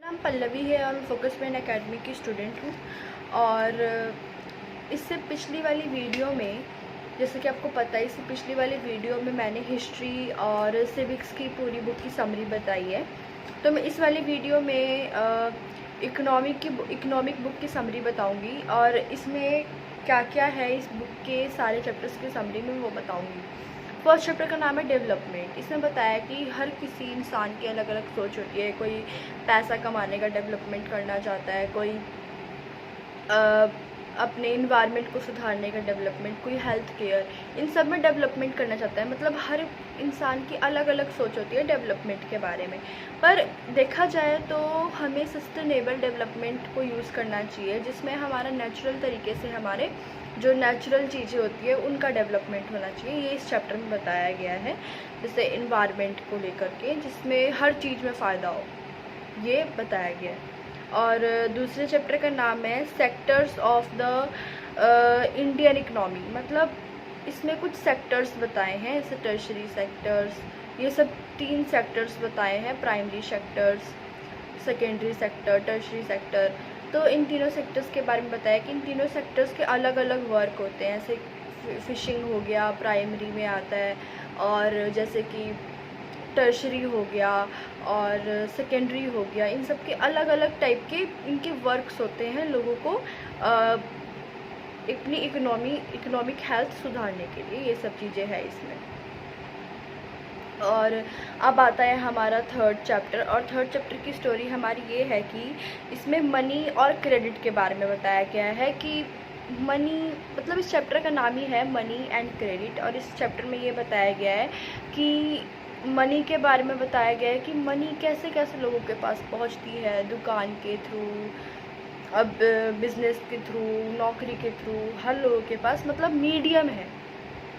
नाम पल्लवी है और मैं फोकस पेन एकेडमी की स्टूडेंट हूँ। और इससे पिछली वाली वीडियो में, जैसे कि आपको पता है, इससे पिछली वाली वीडियो में मैंने हिस्ट्री और सिविक्स की पूरी बुक की समरी बताई है। तो मैं इस वाली वीडियो में इकोनॉमिक बुक की समरी बताऊंगी और इसमें क्या क्या है इस बुक के सारे चैप्टर्स की समरी में वो बताऊंगी। फर्स्ट चैप्टर का नाम है डेवलपमेंट। इसमें बताया कि हर किसी इंसान की अलग अलग सोच होती है। कोई पैसा कमाने का डेवलपमेंट करना चाहता है, कोई अपने इन्वायरमेंट को सुधारने का डेवलपमेंट, कोई हेल्थ केयर, इन सब में डेवलपमेंट करना चाहता है। मतलब हर इंसान की अलग अलग सोच होती है डेवलपमेंट के बारे में। पर देखा जाए तो हमें सस्टेनेबल डेवलपमेंट को यूज़ करना चाहिए, जिसमें हमारा नेचुरल तरीके से हमारे जो नेचुरल चीज़ें होती है उनका डेवलपमेंट होना चाहिए। ये इस चैप्टर में बताया गया है, जैसे इन्वायरमेंट को लेकर के, जिसमें हर चीज़ में फ़ायदा हो, ये बताया गया है। और दूसरे चैप्टर का नाम है sectors of the Indian economy. मतलब इसमें कुछ सेक्टर्स बताए हैं, जैसे टर्शरी सेक्टर्स, ये सब 3 सेक्टर्स बताए हैं, primary sectors, secondary sector, tertiary sector. तो इन तीनों सेक्टर्स के बारे में बताया कि इन तीनों सेक्टर्स के अलग अलग वर्क होते हैं। जैसे फिशिंग हो गया, प्राइमरी में आता है, और जैसे कि टर्शरी हो गया और सेकेंडरी हो गया। इन सब के अलग अलग टाइप के इनके वर्क्स होते हैं लोगों को अपनी इकोनॉमिक हेल्थ सुधारने के लिए। ये सब चीज़ें हैं इसमें। और अब आता है हमारा थर्ड चैप्टर, और थर्ड चैप्टर की स्टोरी हमारी ये है कि इसमें मनी और क्रेडिट के बारे में बताया गया है कि मनी, मतलब इस चैप्टर का नाम ही है मनी एंड क्रेडिट। और इस चैप्टर में ये बताया गया है कि मनी के बारे में बताया गया है कि मनी कैसे कैसे लोगों के पास पहुंचती है, दुकान के थ्रू, अब बिजनेस के थ्रू, नौकरी के थ्रू, हर लोगों के पास मतलब मीडियम है,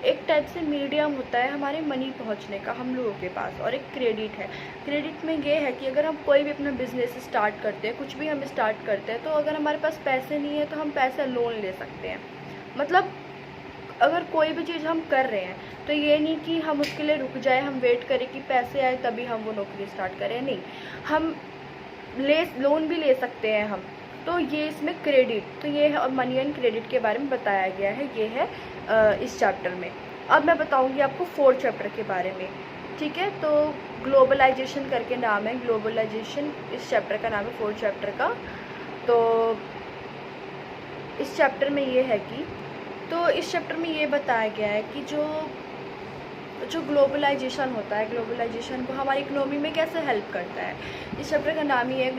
एक टाइप से मीडियम होता है हमारे मनी पहुंचने का हम लोगों के पास। और एक क्रेडिट है। क्रेडिट में ये है कि अगर हम कोई भी अपना बिजनेस स्टार्ट करते हैं, कुछ भी हम स्टार्ट करते हैं, तो अगर हमारे पास पैसे नहीं है तो हम पैसे लोन ले सकते हैं। मतलब अगर कोई भी चीज़ हम कर रहे हैं तो ये नहीं कि हम उसके लिए रुक जाए, हम वेट करें कि पैसे आए तभी हम वो नौकरी स्टार्ट करें, नहीं, हम लोन भी ले सकते हैं हम। तो ये इसमें क्रेडिट, तो ये है, और मनी एंड क्रेडिट के बारे में बताया गया है, ये है इस चैप्टर में। अब मैं बताऊंगी आपको फोर्थ चैप्टर के बारे में, ठीक है। तो ग्लोबलाइजेशन करके नाम है, ग्लोबलाइजेशन इस चैप्टर का नाम है, फोर्थ चैप्टर का। तो इस चैप्टर में ये है कि, तो इस चैप्टर में ये बताया गया है कि जो ग्लोबलाइजेशन होता है, ग्लोबलाइजेशन को हमारी इकोनॉमी में कैसे हेल्प करता है। इस चैप्टर का नाम ही है